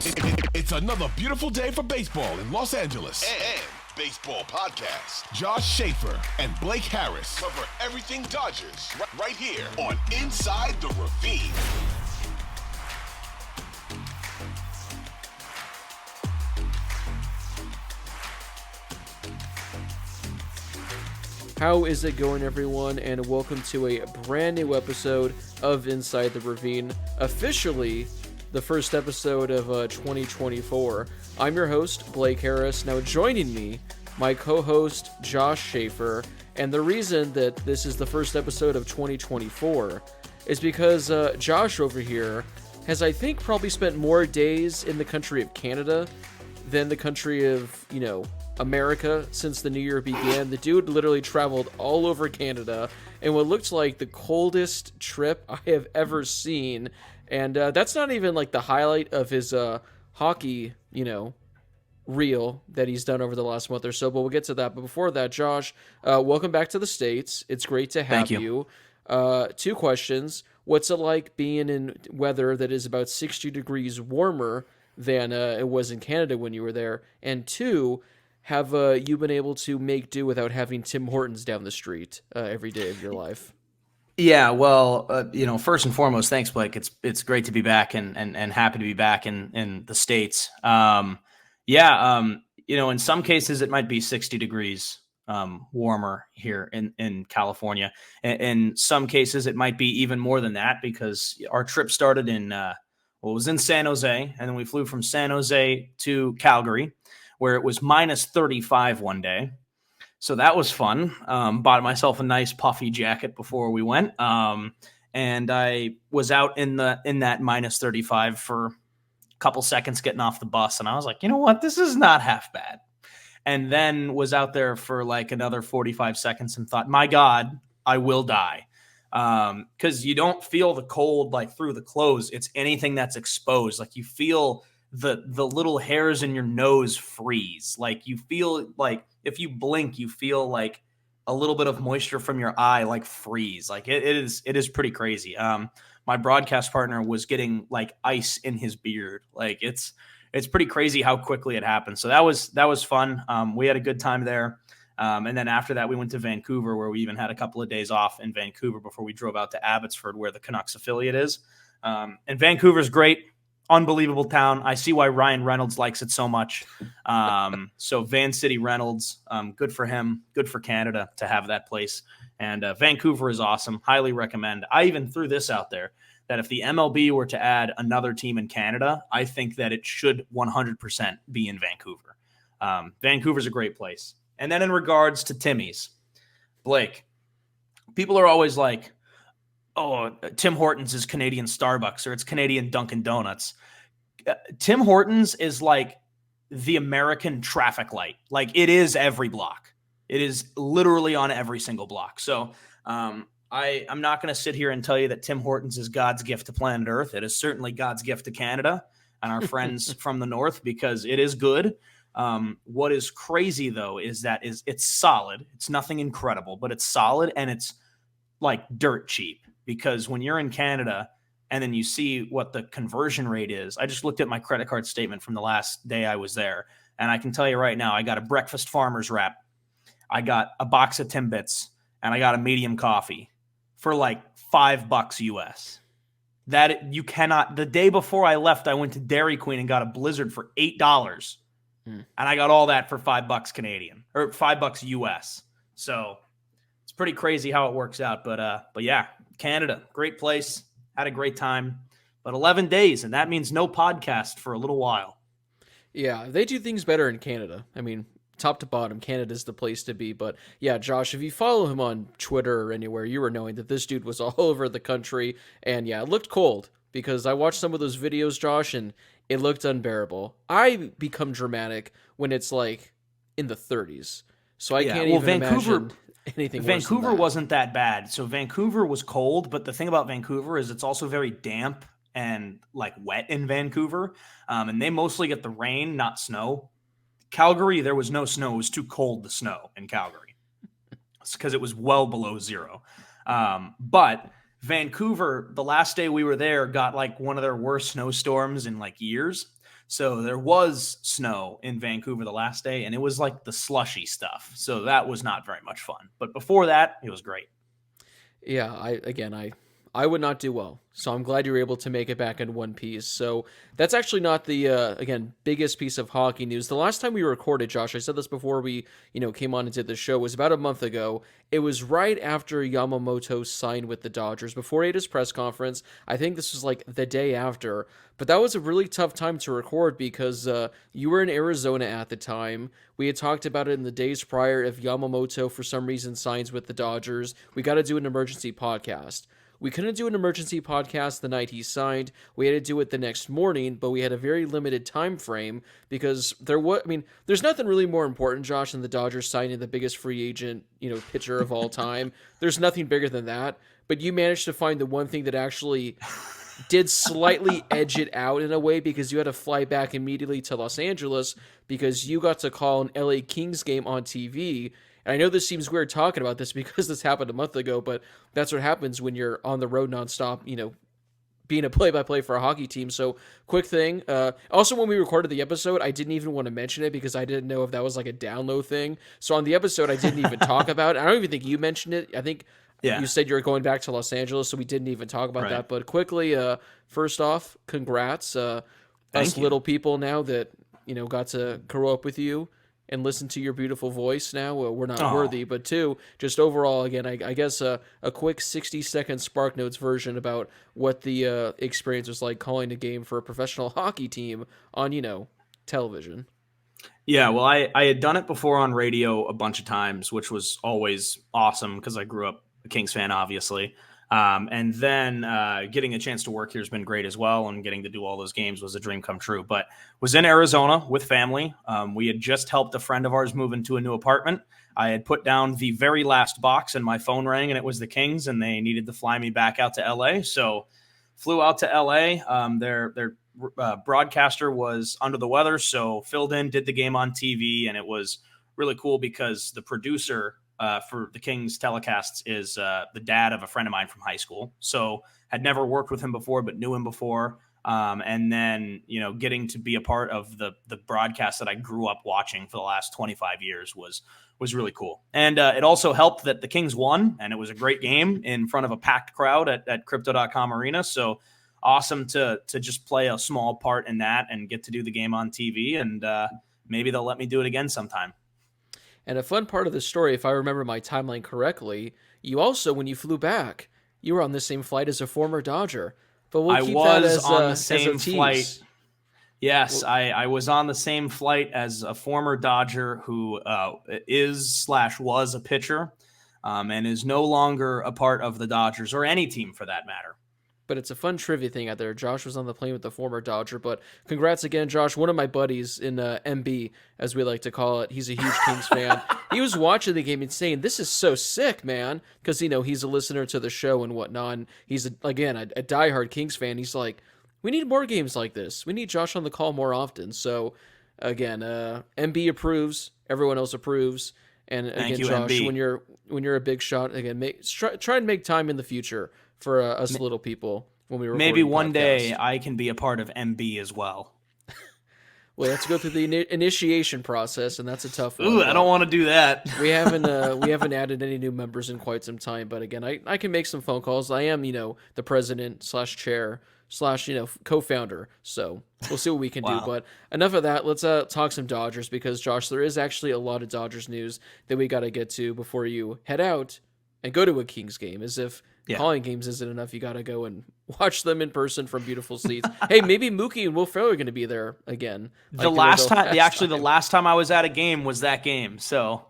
It's another beautiful day for baseball in Los Angeles. And baseball podcast. Josh Schaefer and Blake Harris Cover everything Dodgers right here on Inside the Ravine. How is it going, everyone, and welcome to a brand new episode of Inside the Ravine, officially the first episode of 2024. I'm your host, Blake Harris. Now joining me, my co-host, Josh Schaefer, and the reason that this is the first episode of 2024 is because Josh over here has, I think, probably spent more days in the country of Canada than the country of, America since the new year began. The dude literally traveled all over Canada in what looked like the coldest trip I have ever seen. And that's not even like the highlight of his hockey, reel that he's done over the last month or so, but we'll get to that. But before that, Josh, welcome back to the States. It's great to have you. Two questions. What's it like being in weather that is about 60 degrees warmer than it was in Canada when you were there? And two, have you been able to make do without having Tim Hortons down the street every day of your life? Yeah, well, first and foremost, thanks, Blake. It's great to be back and happy to be back in the States. In some cases it might be 60 degrees warmer here in California. In some cases it might be even more than that because our trip started it was in San Jose, and then we flew from San Jose to Calgary, where it was minus 35 one day. So that was fun. Bought myself a nice puffy jacket before we went. And I was out in that minus 35 for a couple seconds getting off the bus. And I was like, you know what? This is not half bad. And then was out there for like another 45 seconds and thought, my God, I will die. Because you don't feel the cold like through the clothes. It's anything that's exposed. Like you feel the little hairs in your nose freeze. Like you feel like if you blink, you feel like a little bit of moisture from your eye like freeze. Like it is pretty crazy. My broadcast partner was getting like ice in his beard. Like it's pretty crazy how quickly it happened. So that was fun. We had a good time there. And then after that, we went to Vancouver, where we even had a couple of days off in Vancouver before we drove out to Abbotsford, where the Canucks affiliate is. And Vancouver's great. Unbelievable town. I see why Ryan Reynolds likes it so much. So Van City Reynolds, good for him. Good for Canada to have that place. And Vancouver is awesome. Highly recommend. I even threw this out there that if the MLB were to add another team in Canada, I think that it should 100% be in Vancouver. Vancouver's a great place. And then in regards to Timmy's, Blake, people are always like, oh, Tim Hortons is Canadian Starbucks or it's Canadian Dunkin' Donuts. Tim Hortons is like the American traffic light. Like it is every block. It is literally on every single block. So I'm not going to sit here and tell you that Tim Hortons is God's gift to planet Earth. It is certainly God's gift to Canada and our friends from the North because it is good. What is crazy though is that it's solid. It's nothing incredible, but it's solid and it's like dirt cheap. Because when you're in Canada and then you see what the conversion rate is, I just looked at my credit card statement from the last day I was there. And I can tell you right now, I got a breakfast farmer's wrap. I got a box of Timbits and I got a medium coffee for like $5 US. That you cannot, the day before I left, I went to Dairy Queen and got a Blizzard for $8. And I got all that for $5 Canadian or $5 US. So it's pretty crazy how it works out. But yeah, Canada, great place. Had a great time. But 11 days, and that means no podcast for a little while. Yeah, they do things better in Canada. I mean, top to bottom, Canada's the place to be. But yeah, Josh, if you follow him on Twitter or anywhere, you were knowing that this dude was all over the country. And yeah, it looked cold because I watched some of those videos, Josh, and it looked unbearable. I become dramatic when it's like in the 30s. So I can't even imagine anything worse than Vancouver that. wasn't that bad. So Vancouver was cold, but the thing about Vancouver is it's also very damp and like wet in Vancouver. And they mostly get the rain, not snow. Calgary, there was no snow. It was too cold to snow in Calgary. It's because it was well below zero. But Vancouver, the last day we were there, got like one of their worst snowstorms in like years. So there was snow in Vancouver the last day, and it was like the slushy stuff. So that was not very much fun. But before that, it was great. Yeah, I would not do well. So I'm glad you were able to make it back in one piece. So that's actually not the again biggest piece of hockey news. The last time we recorded, Josh, I said this before we came on and did the show, was about a month ago. It was right after Yamamoto signed with the Dodgers, before he had his press conference. I think this was like the day after. But that was a really tough time to record because you were in Arizona at the time. We had talked about it in the days prior. If Yamamoto for some reason signs with the Dodgers, we got to do an emergency podcast. We couldn't do an emergency podcast the night he signed. We had to do it the next morning, but we had a very limited time frame because there's nothing really more important, Josh, than the Dodgers signing the biggest free agent, pitcher of all time. There's nothing bigger than that. But you managed to find the one thing that actually did slightly edge it out in a way, because you had to fly back immediately to Los Angeles because you got to call an LA Kings game on TV. And I know this seems weird talking about this because this happened a month ago, but that's what happens when you're on the road nonstop, being a play-by-play for a hockey team. So quick thing. Also, when we recorded the episode, I didn't even want to mention it because I didn't know if that was like a download thing. So on the episode, I didn't even talk about it. I don't even think you mentioned it. I think you said you were going back to Los Angeles, so we didn't even talk about that. But quickly, first off, congrats. Us little people now that, got to grow up with you and listen to your beautiful voice now. We're not worthy, but two, just overall, again, I guess a quick 60-second Spark Notes version about what the experience was like calling a game for a professional hockey team on, television. Yeah, well, I had done it before on radio a bunch of times, which was always awesome because I grew up a Kings fan, obviously. And then getting a chance to work here has been great as well, and getting to do all those games was a dream come true. But was in Arizona with family. We had just helped a friend of ours move into a new apartment. I had put down the very last box, and my phone rang, and it was the Kings, and they needed to fly me back out to LA. So flew out to LA. Their broadcaster was under the weather, so filled in, did the game on TV, and it was really cool because the producer for the Kings telecasts is the dad of a friend of mine from high school. So had never worked with him before, but knew him before. And then, getting to be a part of the broadcast that I grew up watching for the last 25 years was really cool. And it also helped that the Kings won, and it was a great game in front of a packed crowd at Crypto.com Arena. So awesome to just play a small part in that and get to do the game on TV. And maybe they'll let me do it again sometime. And a fun part of the story, if I remember my timeline correctly, you also, when you flew back, you were on the same flight as a former Dodger. But we'll keep that as on the same flight. Yes, I was on the same flight as a former Dodger who was a pitcher and is no longer a part of the Dodgers or any team for that matter. But it's a fun trivia thing out there. Josh was on the plane with the former Dodger, but congrats again, Josh. One of my buddies in MB, as we like to call it, he's a huge Kings fan. He was watching the game and saying, "This is so sick, man," because he's a listener to the show and whatnot. And he's a diehard Kings fan. He's like, "We need more games like this. We need Josh on the call more often." So again, MB approves. Everyone else approves. And again, thank you, Josh, MB. when you're a big shot, again, try and make time in the future for us little people when we record. Maybe one day I can be a part of MB as well. Well, you have to go through the initiation process, and that's a tough one. Ooh, I don't want to do that. We haven't added any new members in quite some time, but again, I can make some phone calls. I am, the president / chair / co-founder, so we'll see what we can do. But enough of that. Let's talk some Dodgers, because Josh, there is actually a lot of Dodgers news that we got to get to before you head out and go to a Kings game. As if calling games isn't enough, you got to go and watch them in person from beautiful seats. Hey, maybe Mookie and Will Ferrell are going to be there again. The last time I was at a game was that game. So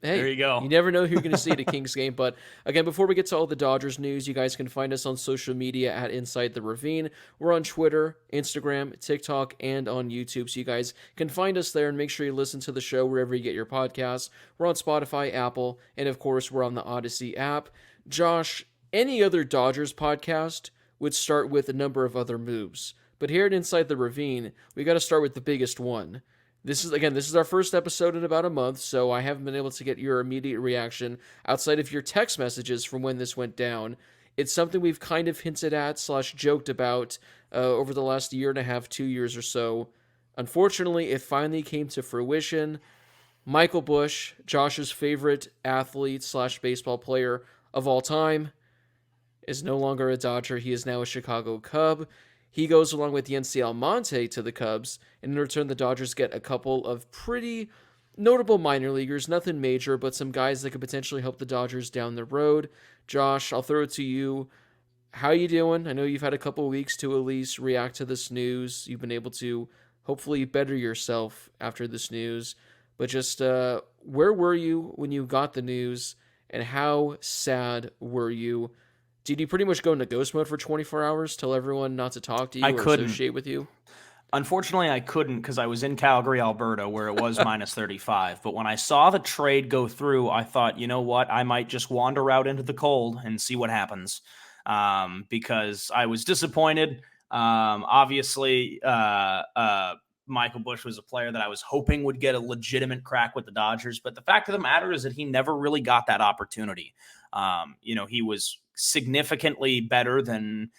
hey, there you go. You never know who you're going to see at a Kings game. But again, before we get to all the Dodgers news, you guys can find us on social media at Inside the Ravine. We're on Twitter, Instagram, TikTok, and on YouTube. So you guys can find us there, and make sure you listen to the show wherever you get your podcasts. We're on Spotify, Apple, and of course, we're on the Odyssey app. Josh, any other Dodgers podcast would start with a number of other moves. But here at Inside the Ravine, we got to start with the biggest one. This is our first episode in about a month, so I haven't been able to get your immediate reaction outside of your text messages from when this went down. It's something we've kind of hinted at / joked about over the last year and a half, 2 years or so. Unfortunately, it finally came to fruition. Michael Busch, Josh's favorite athlete slash baseball player of all time, is no longer a Dodger. He is now a Chicago Cub. He goes along with Yency Almonte to the Cubs, and in return, the Dodgers get a couple of pretty notable minor leaguers, nothing major, but some guys that could potentially help the Dodgers down the road. Josh, I'll throw it to you. How you doing? I know you've had a couple weeks to at least react to this news. You've been able to hopefully better yourself after this news. But just where were you when you got the news, and how sad were you? Did you pretty much go into ghost mode for 24 hours, tell everyone not to talk to you or associate with you? Unfortunately, I couldn't because I was in Calgary, Alberta, where it was minus 35. But when I saw the trade go through, I thought, you know what? I might just wander out into the cold and see what happens, because I was disappointed. Obviously, Michael Busch was a player that I was hoping would get a legitimate crack with the Dodgers. But the fact of the matter is that he never really got that opportunity. He was significantly better than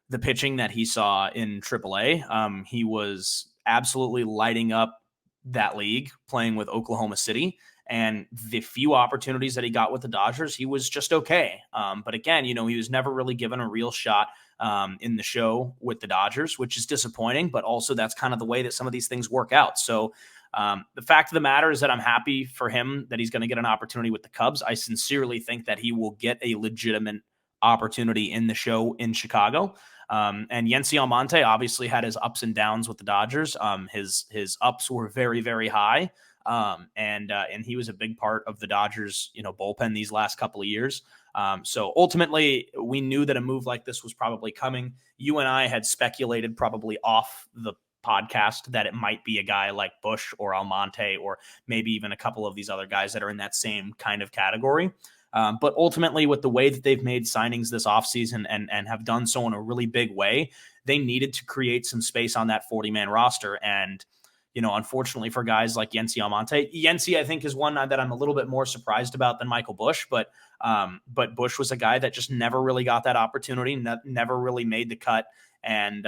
the pitching that he saw in AAA. He was absolutely lighting up that league playing with Oklahoma City. And the few opportunities that he got with the Dodgers, he was just okay. But again, he was never really given a real shot in the show with the Dodgers, which is disappointing. But also that's kind of the way that some of these things work out. So the fact of the matter is that I'm happy for him that he's going to get an opportunity with the Cubs. I sincerely think that he will get a legitimate opportunity in the show in Chicago. And Yency Almonte obviously had his ups and downs with the Dodgers. His ups were very, very high. And he was a big part of the Dodgers, bullpen these last couple of years. So ultimately we knew that a move like this was probably coming. You and I had speculated probably off the podcast that it might be a guy like Busch or Almonte, or maybe even a couple of these other guys that are in that same kind of category. But ultimately, with the way that they've made signings this offseason and have done so in a really big way, they needed to create some space on that 40-man roster. And, unfortunately for guys like Yency Almonte, Yency, I think, is one that I'm a little bit more surprised about than Michael Busch. But Busch was a guy that just never really got that opportunity, never really made the cut. And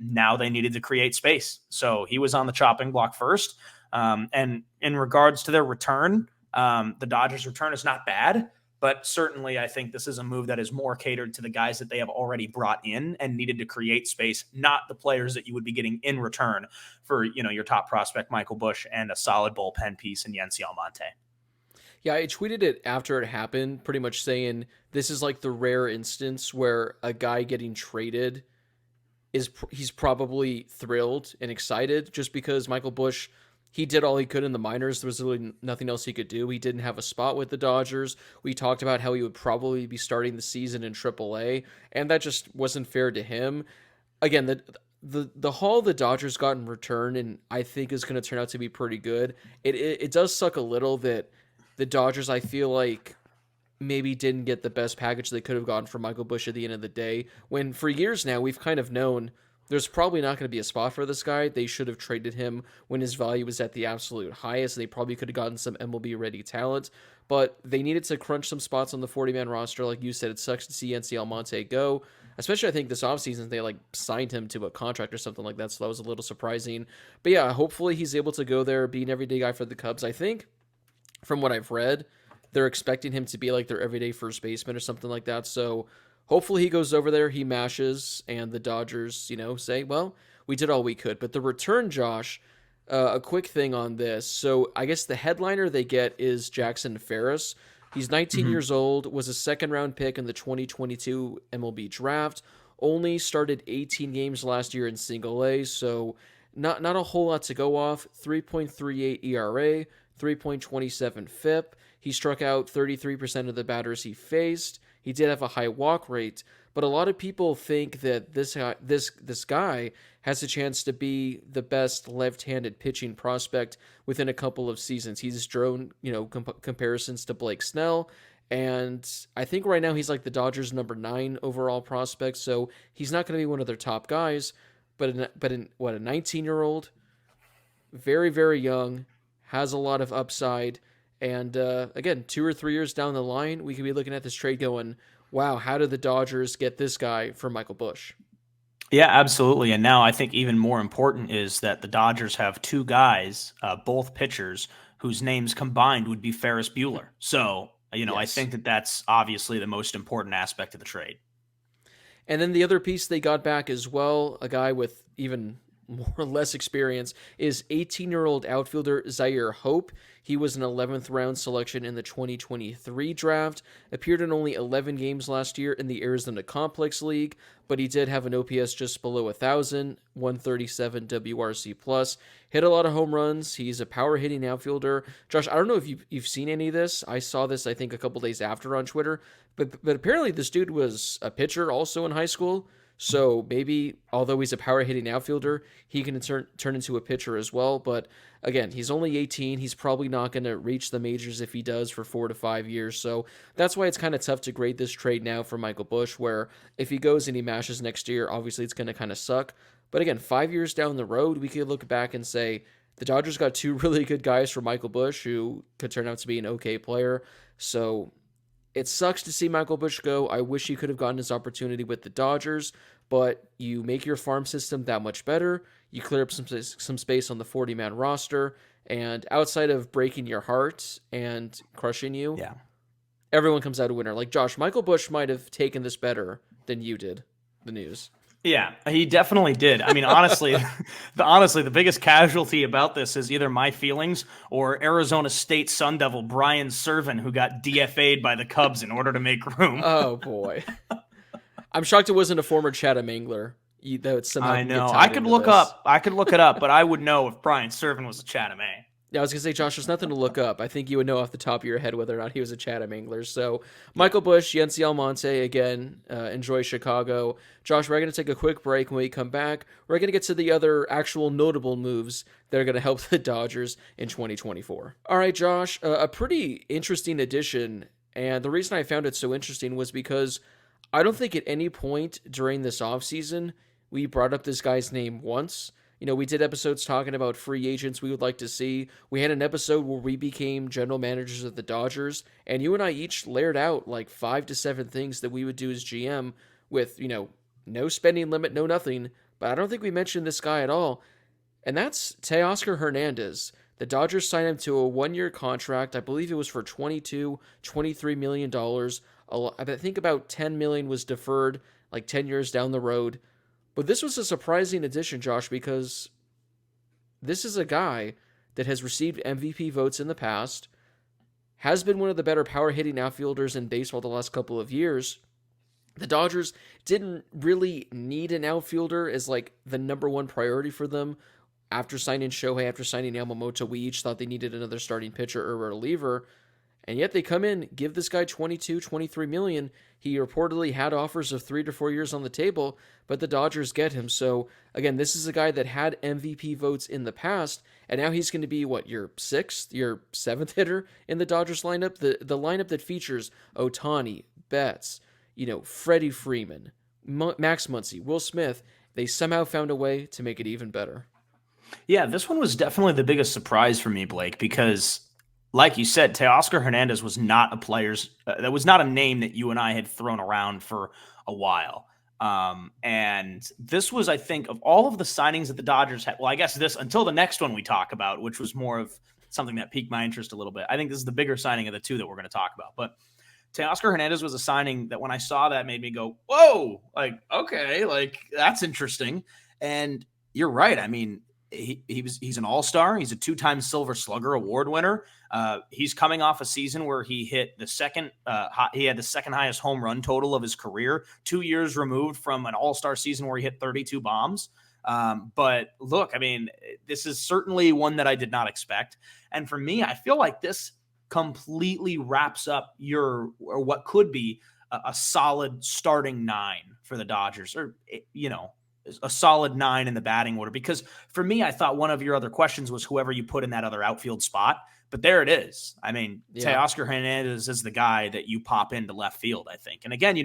now they needed to create space. So he was on the chopping block first. And in regards to their return, the Dodgers' return is not bad, but certainly I think this is a move that is more catered to the guys that they have already brought in and needed to create space, not the players that you would be getting in return for, your top prospect, Michael Busch, and a solid bullpen piece in Yency Almonte. Yeah, I tweeted it after it happened, pretty much saying this is like the rare instance where a guy getting traded he's probably thrilled and excited just because Michael Busch, he did all he could in the minors. There was really nothing else he could do. He didn't have a spot with the Dodgers. We talked about how he would probably be starting the season in AAA, and that just wasn't fair to him. Again, the haul the Dodgers got in return, and I think is going to turn out to be pretty good. It does suck a little that the Dodgers, I feel like, maybe didn't get the best package they could have gotten for Michael Busch at the end of the day, when for years now we've kind of known there's probably not going to be a spot for this guy. They should have traded him when his value was at the absolute highest. They probably could have gotten some MLB-ready talent, but they needed to crunch some spots on the 40-man roster. Like you said, it sucks to see Yency Almonte go, especially I think this offseason they signed him to a contract or something like that, so that was a little surprising. But yeah, hopefully he's able to go there, be an everyday guy for the Cubs. I think, from what I've read, they're expecting him to be like their everyday first baseman or something like that, so hopefully he goes over there, he mashes, and the Dodgers, say, well, we did all we could. But the return, Josh, a quick thing on this. So I guess the headliner they get is Jackson Ferris. He's 19 years old, was a second-round pick in the 2022 MLB draft, only started 18 games last year in single-A, so not a whole lot to go off. 3.38 ERA, 3.27 FIP. He struck out 33% of the batters he faced. He did have a high walk rate, but a lot of people think that this guy has a chance to be the best left-handed pitching prospect within a couple of seasons. He's drawn, comparisons to Blake Snell, and I think right now he's like the Dodgers' number 9 overall prospect, so he's not going to be one of their top guys, but a 19-year-old, very, very young, has a lot of upside. And again, 2 or 3 years down the line, we could be looking at this trade going, wow, how did the Dodgers get this guy for Michael Busch? Yeah, absolutely. And now I think even more important is that the Dodgers have two guys, both pitchers, whose names combined would be Ferris Bueller. So, I Yes. think that that's obviously the most important aspect of the trade. And then the other piece they got back as well, a guy with even more or less experience, is 18-year-old outfielder Zaire Hope. He was an 11th round selection in the 2023 draft, appeared in only 11 games last year in the Arizona Complex League, but he did have an OPS just below 1,000, 137 WRC plus. Hit a lot of home runs. He's a power hitting outfielder. Josh, I don't know if you've seen any of this. I saw this, I think, a couple days after on Twitter, but apparently this dude was a pitcher also in high school. So maybe, although he's a power hitting outfielder, he can turn into a pitcher as well. But again, he's only 18. He's probably not going to reach the majors if he does for 4 to 5 years. So that's why it's kind of tough to grade this trade now for Michael Busch, where if he goes and he mashes next year, obviously it's going to kind of suck. But again, 5 years down the road, we could look back and say the Dodgers got two really good guys for Michael Busch who could turn out to be an okay player. So it sucks to see Michael Busch go. I wish he could have gotten his opportunity with the Dodgers, but you make your farm system that much better. You clear up some space on the 40-man roster, and outside of breaking your heart and crushing you, Yeah. everyone comes out a winner. Like Josh, Michael Busch might have taken this better than you did, the news. Yeah, he definitely did. I mean, honestly, the biggest casualty about this is either my feelings or Arizona State Sun Devil Brian Serven, who got DFA'd by the Cubs in order to make room. Oh, boy. I'm shocked it wasn't a former Chatham Angler. That would somehow I get know. tied I could into look this. up. I could look it up, but I would know if Brian Serven was a Chatham A. Yeah, I was gonna say, Josh, there's nothing to look up. I think you would know off the top of your head whether or not he was a Chatham Angler. So, Michael Busch, Yency Almonte, again, enjoy Chicago. Josh, we're gonna take a quick break. When we come back, we're gonna get to the other actual notable moves that are gonna help the Dodgers in 2024. All right, Josh, a pretty interesting addition, and the reason I found it so interesting was because I don't think at any point during this offseason we brought up this guy's name once. We did episodes talking about free agents we would like to see. We had an episode where we became general managers of the Dodgers, and you and I each layered out like 5 to 7 things that we would do as GM with, no spending limit, no nothing. But I don't think we mentioned this guy at all. And that's Teoscar Hernandez. The Dodgers signed him to a 1-year contract. I believe it was for $23 million. I think about $10 million was deferred, like 10 years down the road. But this was a surprising addition, Josh, because this is a guy that has received MVP votes in the past, has been one of the better power hitting outfielders in baseball the last couple of years. The Dodgers didn't really need an outfielder as like the number one priority for them. After signing Shohei, after signing Yamamoto, we each thought they needed another starting pitcher or a reliever. And yet they come in, give this guy 22, 23 million. He reportedly had offers of 3 to 4 years on the table, but the Dodgers get him. So again, this is a guy that had MVP votes in the past, and now he's going to be your 6th, your 7th hitter in the Dodgers lineup. The lineup that features Ohtani, Betts, Freddie Freeman, Max Muncy, Will Smith. They somehow found a way to make it even better. Yeah, this one was definitely the biggest surprise for me, Blake, because like you said, Teoscar Hernandez was not that was not a name that you and I had thrown around for a while. And this was, I think, of all of the signings that the Dodgers had, well, I guess this until the next one we talk about, which was more of something that piqued my interest a little bit. I think this is the bigger signing of the two that we're going to talk about. But Teoscar Hernandez was a signing that when I saw that made me go, whoa, like, okay, like that's interesting. And you're right. I mean, he's an all-star. He's a 2-time Silver Slugger award winner. He's coming off a season where he hit he had the second highest home run total of his career, 2 years removed from an all-star season where he hit 32 bombs. But look, I mean, this is certainly one that I did not expect. And for me, I feel like this completely wraps up what could be a solid starting 9 for the Dodgers, or, a solid 9 in the batting order. Because for me, I thought one of your other questions was whoever you put in that other outfield spot. But there it is. I mean, yeah. Teoscar Hernandez is the guy that you pop into left field, I think. And again,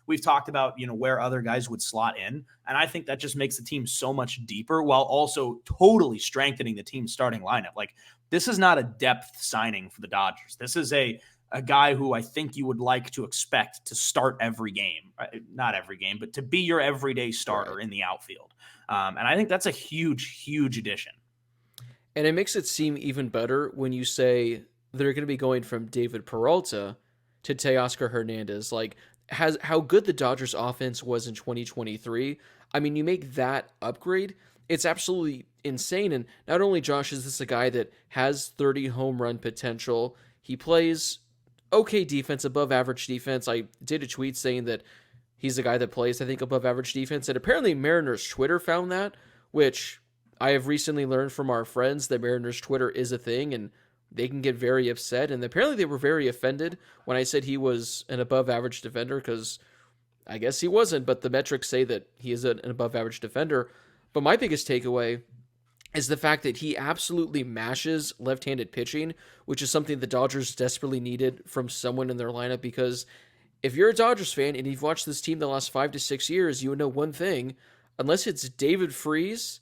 we've talked about, where other guys would slot in. And I think that just makes the team so much deeper while also totally strengthening the team's starting lineup. Like, this is not a depth signing for the Dodgers. This is a a guy who I think you would like to expect to start every game, not every game, but to be your everyday starter in the outfield. And I think that's a huge, huge addition. And it makes it seem even better when you say they're going to be going from David Peralta to Teoscar Hernandez. Like, how good the Dodgers offense was in 2023. I mean, you make that upgrade, it's absolutely insane. And not only, Josh, is this a guy that has 30 home run potential, he plays okay defense, above average defense. I did a tweet saying that he's a guy that plays, I think, above average defense. And apparently Mariners Twitter found that, which I have recently learned from our friends that Mariners Twitter is a thing and they can get very upset. And apparently they were very offended when I said he was an above average defender, because I guess he wasn't, but the metrics say that he is an above average defender. But my biggest takeaway is the fact that he absolutely mashes left-handed pitching, which is something the Dodgers desperately needed from someone in their lineup, because if you're a Dodgers fan and you've watched this team the last 5 to 6 years, you would know one thing: unless it's David Freese,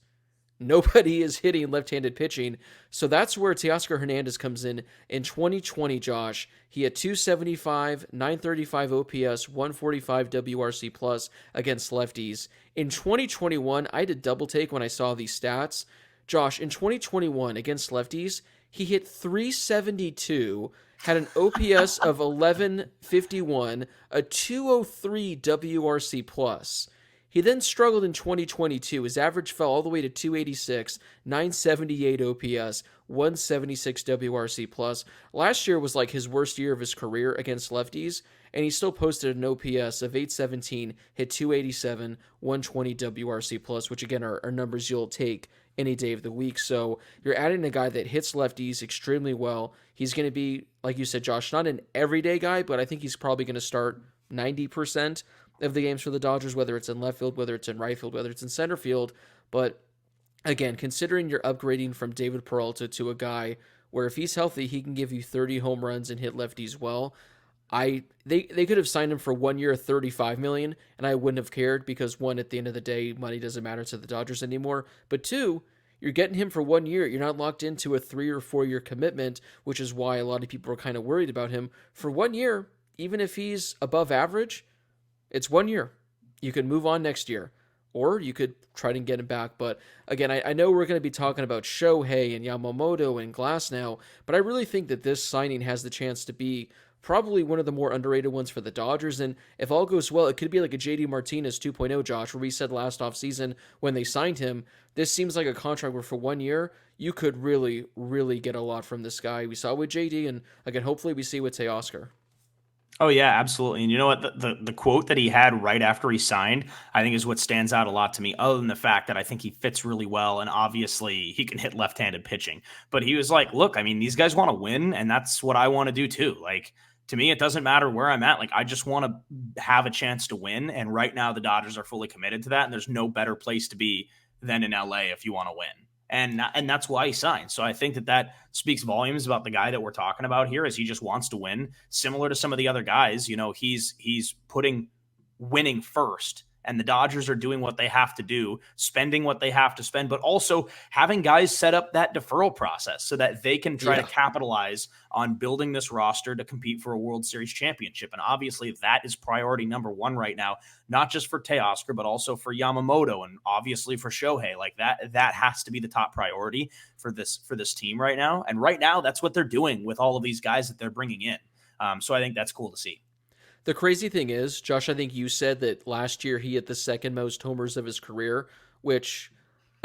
nobody is hitting left-handed pitching. So that's where Teoscar Hernandez comes in. In 2020, Josh, he had 275, 935 OPS, 145 WRC plus against lefties. In 2021, I did double take when I saw these stats. Josh, in 2021 against lefties, he hit 372, had an OPS of 1151, a 203 WRC plus. He then struggled in 2022. His average fell all the way to 286, 978 OPS, 176 WRC plus. Last year was like his worst year of his career against lefties, and he still posted an OPS of 817, hit 287, 120 WRC plus, which again are numbers you'll take any day of the week. So you're adding a guy that hits lefties extremely well. He's going to be, like you said, Josh, not an everyday guy, but I think he's probably going to start 90% of the games for the Dodgers, whether it's in left field, whether it's in right field, whether it's in center field. But again, considering you're upgrading from David Peralta to a guy where if he's healthy, he can give you 30 home runs and hit lefties well. They could have signed him for 1 year, $35 million, and I wouldn't have cared, because one, at the end of the day, money doesn't matter to the Dodgers anymore. But two, you're getting him for 1 year. You're not locked into a 3 or 4 year commitment, which is why a lot of people are kind of worried about him. For 1 year, even if he's above average, it's 1 year. You can move on next year, or you could try to get him back. But again, I know we're going to be talking about Shohei and Yamamoto and Glass now, but I really think that this signing has the chance to be probably one of the more underrated ones for the Dodgers. And if all goes well, it could be like a JD Martinez 2.0, Josh, where we said last offseason when they signed him, this seems like a contract where for 1 year, you could really, really get a lot from this guy. We saw with JD, and again, hopefully we see with Teoscar. Oh yeah, absolutely. And you know what? The quote that he had right after he signed, I think, is what stands out a lot to me, other than the fact that I think he fits really well, and obviously he can hit left-handed pitching. But he was like, look, I mean, these guys want to win, and that's what I want to do too. Like, to me, it doesn't matter where I'm at. Like, I just want to have a chance to win. And right now the Dodgers are fully committed to that. And there's no better place to be than in LA if you want to win. And that's why he signed. So I think that speaks volumes about the guy that we're talking about here, is he just wants to win. Similar to some of the other guys, you know, he's putting winning first, and the Dodgers are doing what they have to do, spending what they have to spend, but also having guys set up that deferral process so that they can try to capitalize on building this roster to compete for a World Series championship. And obviously that is priority number one right now, not just for Teoscar, but also for Yamamoto and obviously for Shohei. Like that has to be the top priority for this team right now. And right now that's what they're doing with all of these guys that they're bringing in. So I think that's cool to see. The crazy thing is, Josh, I think you said that last year he hit the second most homers of his career, which,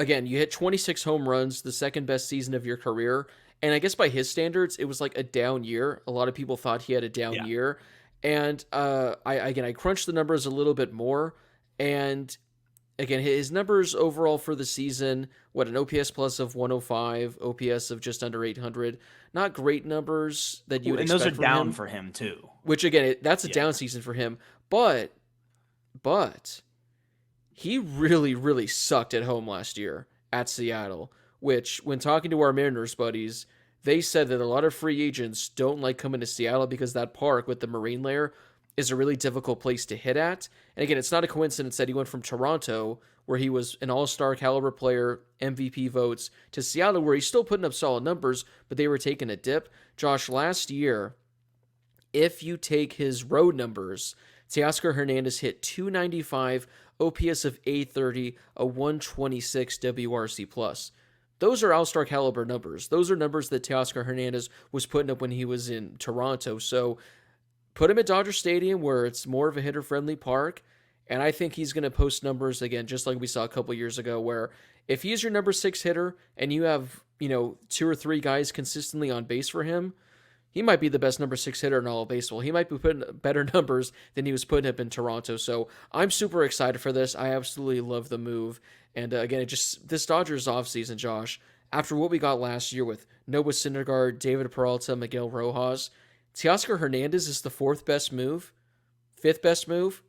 again, you hit 26 home runs, the second best season of your career. And I guess by his standards, it was like a down year. A lot of people thought he had a down year. And I crunched the numbers a little bit more. And again, his numbers overall for the season, an OPS plus of 105, OPS of just under 800. Not great numbers that you would expect from him. And those are down for him too. Which again, that's a down season for him. But he really, really sucked at home last year at Seattle, which when talking to our Mariners buddies, they said that a lot of free agents don't like coming to Seattle because that park with the marine layer is a really difficult place to hit at. And again, it's not a coincidence that he went from Toronto, where he was an all-star caliber player, MVP votes, to Seattle, where he's still putting up solid numbers, but they were taking a dip. Josh, last year, if you take his road numbers, Teoscar Hernandez hit 295, OPS of 830, a 126 WRC plus. Those are all-star caliber numbers. Those are numbers that Teoscar Hernandez was putting up when he was in Toronto. So put him at Dodger Stadium where it's more of a hitter-friendly park, and I think he's going to post numbers, again, just like we saw a couple years ago, where if he's your number 6 hitter and you have, 2 or 3 guys consistently on base for him, he might be the best number 6 hitter in all of baseball. He might be putting better numbers than he was putting up in Toronto. So I'm super excited for this. I absolutely love the move. And again, this Dodgers offseason, Josh, after what we got last year with Noah Syndergaard, David Peralta, Miguel Rojas, Teoscar Hernandez is the 4th best move, 5th best move.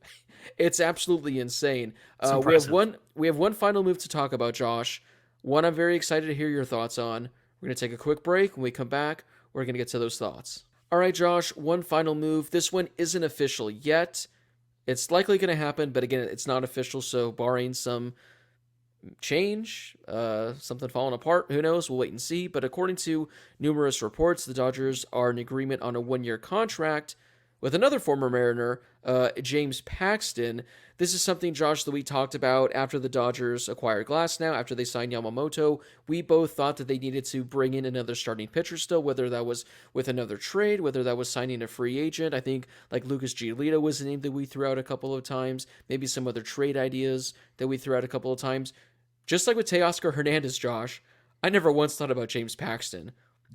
It's absolutely insane. We have one final move to talk about, Josh. One I'm very excited to hear your thoughts on. We're going to take a quick break. When we come back, we're going to get to those thoughts. All right, Josh, one final move. This one isn't official yet. It's likely going to happen, but again, it's not official, so barring some change, something falling apart, who knows? We'll wait and see. But according to numerous reports, the Dodgers are in agreement on a 1-year contract with another former Mariner, James Paxton. This is something, Josh, that we talked about after the Dodgers acquired Glasnow, after they signed Yamamoto. We both thought that they needed to bring in another starting pitcher still, whether that was with another trade, whether that was signing a free agent. I think like Lucas Giolito was the name that we threw out a couple of times, maybe some other trade ideas that we threw out a couple of times. Just like with Teoscar Hernandez, Josh, I never once thought about James Paxton.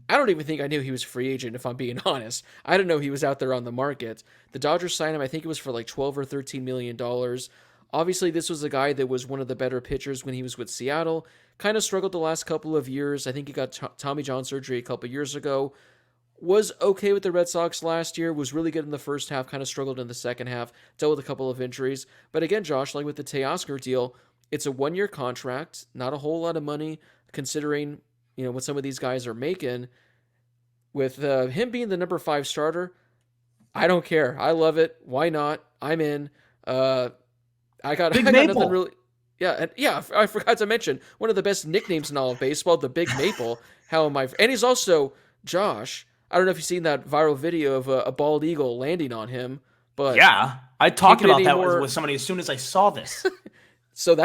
I don't even think I knew he was a free agent, if I'm being honest. I didn't know he was out there on the market. The Dodgers signed him, I think it was for like $12 or $13 million. Obviously, this was a guy that was one of the better pitchers when he was with Seattle. Kind of struggled the last couple of years. I think he got Tommy John surgery a couple years ago. Was okay with the Red Sox last year. Was really good in the first half. Kind of struggled in the second half. Dealt with a couple of injuries. But again, Josh, like with the Teoscar deal, it's a 1-year contract. Not a whole lot of money considering what some of these guys are making. With him being the number 5 starter, I don't care. I love it. Why not? I'm in. I got nothing really. Yeah. I forgot to mention one of the best nicknames in all of baseball, the Big Maple. How am I? And he's also Josh. I don't know if you've seen that viral video of a bald eagle landing on him, but yeah, I talked about that with somebody as soon as I saw this. So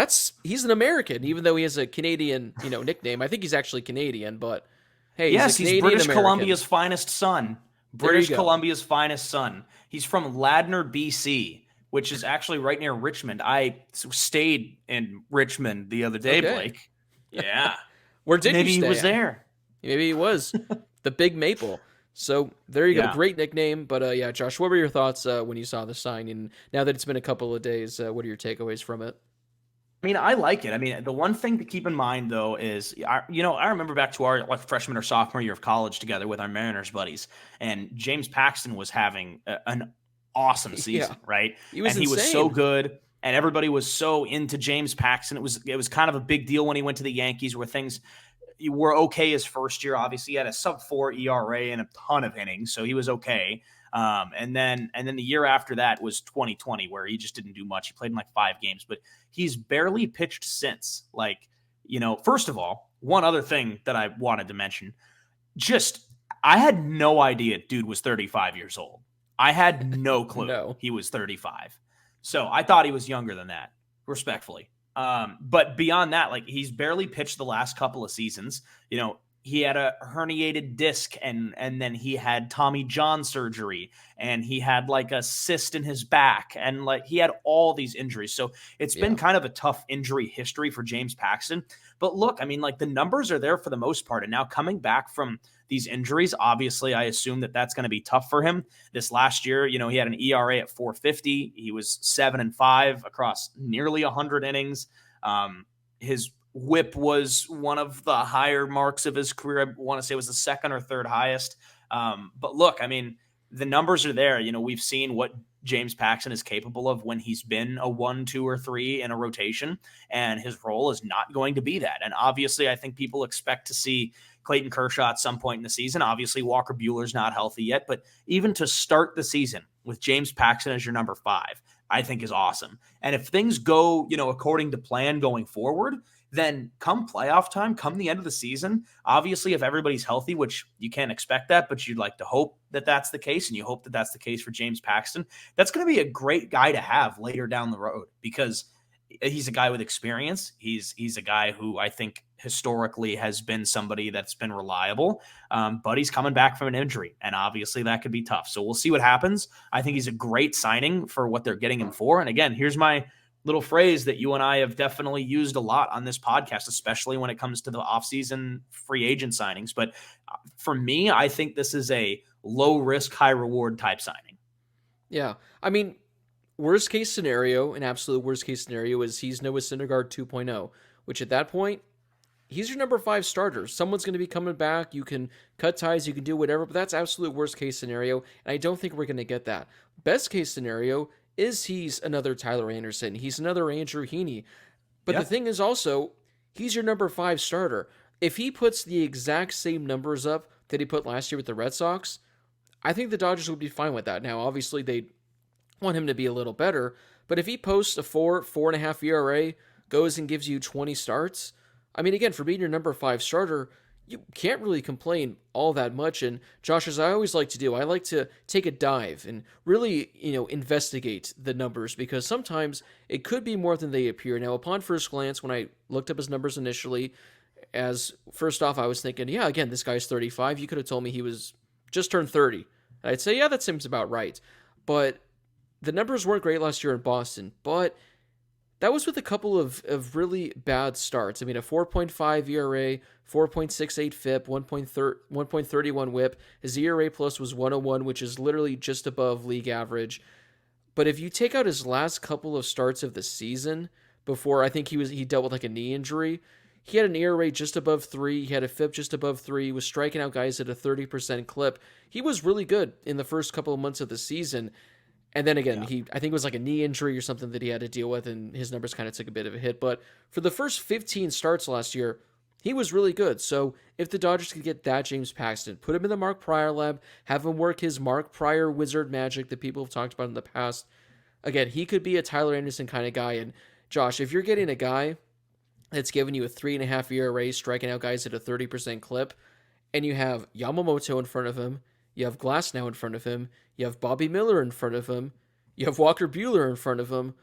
he's an American, even though he has a Canadian, nickname. I think he's actually Canadian, but hey, yes, he's British American. Columbia's finest son. British Columbia's finest son. He's from Ladner, BC, which is actually right near Richmond. I stayed in Richmond the other day, okay. Blake. Yeah. Where did Maybe you stay? Maybe he was there. Maybe he was. The Big Maple. So there you go. Great nickname. But yeah, Josh, what were your thoughts when you saw the sign? And now that it's been a couple of days, what are your takeaways from it? I mean, I like it. I mean, the one thing to keep in mind, though, is, I remember back to our freshman or sophomore year of college together with our Mariners buddies, and James Paxton was having an awesome season, right? He was so good, and everybody was so into James Paxton. It was kind of a big deal when he went to the Yankees, where things were okay his first year. Obviously, he had a sub-4 ERA and a ton of innings, so he was okay. And then the year after that was 2020, where he just didn't do much. He played in like 5 games, but he's barely pitched since. First of all, one other thing that I wanted to mention, I had no idea dude was 35 years old. I had no clue he was 35. So I thought he was younger than that, respectfully. But beyond that, he's barely pitched the last couple of seasons. He had a herniated disc and then he had Tommy John surgery and he had a cyst in his back and he had all these injuries. So it's been kind of a tough injury history for James Paxton. But look, I mean, the numbers are there for the most part. And now coming back from these injuries, obviously, I assume that that's going to be tough for him. This last year, he had an ERA at 4.50. He was 7-5 across nearly 100 innings. His whip was one of the higher marks of his career. I want to say it was the 2nd or 3rd highest. But look, I mean, the numbers are there. We've seen what James Paxton is capable of when he's been a 1, 2, or 3 in a rotation, and his role is not going to be that. And obviously, I think people expect to see Clayton Kershaw at some point in the season. Obviously, Walker Buehler's not healthy yet, but even to start the season with James Paxton as your number 5, I think is awesome. And if things go, according to plan going forward, then come playoff time, come the end of the season, obviously if everybody's healthy, which you can't expect that, but you'd like to hope that that's the case, and you hope that that's the case for James Paxton, that's going to be a great guy to have later down the road because he's a guy with experience. He's a guy who I think historically has been somebody that's been reliable, but he's coming back from an injury, and obviously that could be tough. So we'll see what happens. I think he's a great signing for what they're getting him for. And again, here's my little phrase that you and I have definitely used a lot on this podcast, especially when it comes to the offseason free agent signings. But for me, I think this is a low risk, high reward type signing. Yeah. I mean, worst case scenario, an absolute worst case scenario is he's Noah Syndergaard 2.0, which at that point, he's your number 5 starter. Someone's going to be coming back. You can cut ties, you can do whatever, but that's absolute worst case scenario, and I don't think we're going to get that. Best case scenario is he's another Tyler Anderson. He's another Andrew Heaney. But the thing is also, he's your number 5 starter. If he puts the exact same numbers up that he put last year with the Red Sox, I think the Dodgers would be fine with that. Now, obviously, they want him to be a little better, but if he posts a 4.5 ERA, goes and gives you 20 starts, I mean, again, for being your number 5 starter, you can't really complain all that much. And Josh, as I always like to do, I like to take a dive and really, investigate the numbers because sometimes it could be more than they appear. Now, upon first glance, when I looked up his numbers initially, as first off, I was thinking, yeah, again, this guy's 35. You could have told me he was just turned 30. I'd say, yeah, that seems about right. But the numbers weren't great last year in Boston, but that was with a couple of really bad starts. I mean, a 4.5 ERA, 4.68 FIP, 1.31 WHIP. His ERA plus was 101, which is literally just above league average. But if you take out his last couple of starts of the season, before I think he dealt with like a knee injury, he had an ERA just above 3. He had a FIP just above 3. He was striking out guys at a 30% clip. He was really good in the first couple of months of the season. And then again, I think it was like a knee injury or something that he had to deal with, and his numbers kind of took a bit of a hit. But for the first 15 starts last year, he was really good. So if the Dodgers could get that James Paxton, put him in the Mark Prior lab, have him work his Mark Prior wizard magic that people have talked about in the past, again, he could be a Tyler Anderson kind of guy. And Josh, if you're getting a guy that's giving you a 3.5 ERA, striking out guys at a 30% clip, and you have Yamamoto in front of him, you have Glasnow in front of him, you have Bobby Miller in front of him, you have Walker Buehler in front of him.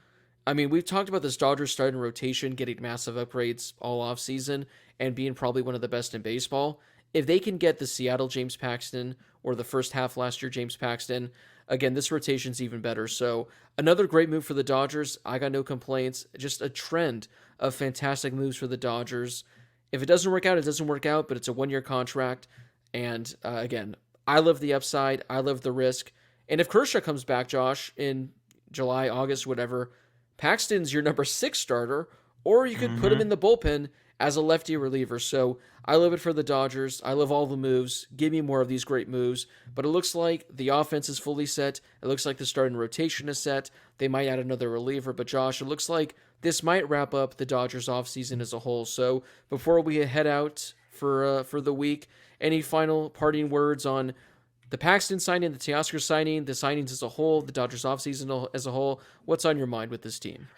I mean, we've talked about this Dodgers starting rotation getting massive upgrades all offseason and being probably one of the best in baseball. If they can get the Seattle James Paxton or the first half last year James Paxton, again, this rotation's even better. So another great move for the Dodgers. I got no complaints. Just a trend of fantastic moves for the Dodgers. If it doesn't work out, it doesn't work out, but it's a 1-year contract. And again, I love the upside. I love the risk. And if Kershaw comes back, Josh, in July, August, whatever, Paxton's your number 6 starter, or you could put him in the bullpen as a lefty reliever. So I love it for the Dodgers. I love all the moves. Give me more of these great moves. But it looks like the offense is fully set. It looks like the starting rotation is set. They might add another reliever. But Josh, it looks like this might wrap up the Dodgers offseason as a whole. So before we head out for the week, any final parting words on the Paxton signing, the Teoscar signing, the signings as a whole, the Dodgers offseason as a whole? What's on your mind with this team?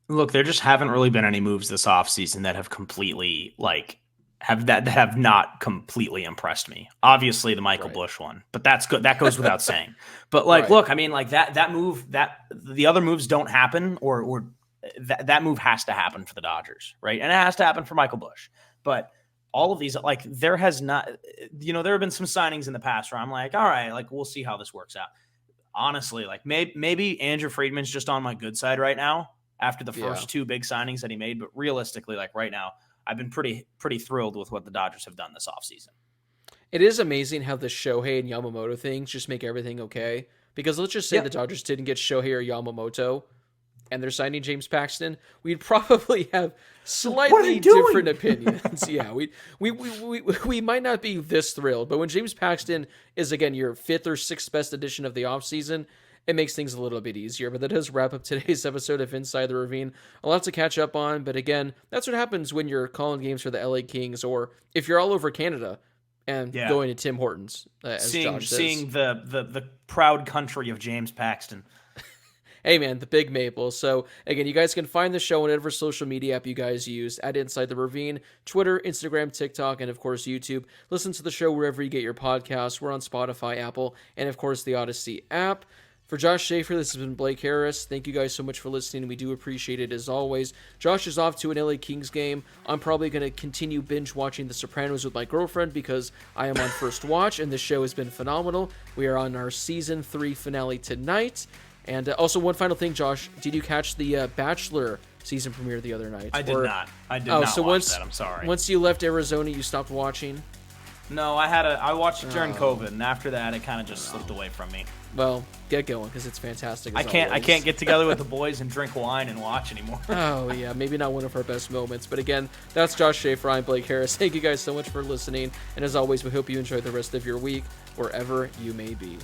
Look, there just haven't really been any moves this offseason that have completely have not completely impressed me. Obviously the Michael Busch one, but that's good. That goes without saying. But look, I mean, like that move, that the other moves don't happen, or that move has to happen for the Dodgers, right? And it has to happen for Michael Busch. But all of these, like, there has not, there have been some signings in the past where I'm like, all right, like, we'll see how this works out. Honestly, like maybe Andrew Friedman's just on my good side right now after the first 2 big signings that he made. But realistically, like right now, I've been pretty thrilled with what the Dodgers have done this offseason. It is amazing how the Shohei and Yamamoto things just make everything okay. Because let's just say the Dodgers didn't get Shohei or Yamamoto, and they're signing James Paxton, we'd probably have slightly different opinions. Yeah, we might not be this thrilled, but when James Paxton is, again, your 5th or 6th best addition of the offseason, it makes things a little bit easier. But that does wrap up today's episode of Inside the Ravine. A lot to catch up on, but again, that's what happens when you're calling games for the LA Kings, or if you're all over Canada and going to Tim Hortons, as Josh says. Seeing the proud country of James Paxton. Hey man, the Big Maple. So again, you guys can find the show on whatever social media app you guys use at Inside the Ravine, Twitter, Instagram, TikTok, and of course YouTube. Listen to the show wherever you get your podcasts. We're on Spotify, Apple, and of course the Odyssey app. For Josh Schaefer, this has been Blake Harris. Thank you guys so much for listening. We do appreciate it as always. Josh is off to an LA Kings game. I'm probably going to continue binge watching The Sopranos with my girlfriend because I am on first watch, and the show has been phenomenal. We are on our season 3 finale tonight. And also, one final thing, Josh, did you catch the Bachelor season premiere the other night? I did not. I did not watch that. I'm sorry. Once you left Arizona, you stopped watching? No, I watched it during COVID, and after that, it kind of just slipped away from me. Well, get going because it's fantastic. I can't get together with the boys and drink wine and watch anymore. Oh yeah, maybe not one of our best moments, but again, that's Josh Schaefer. I'm Blake Harris. Thank you guys so much for listening, and as always, we hope you enjoy the rest of your week wherever you may be.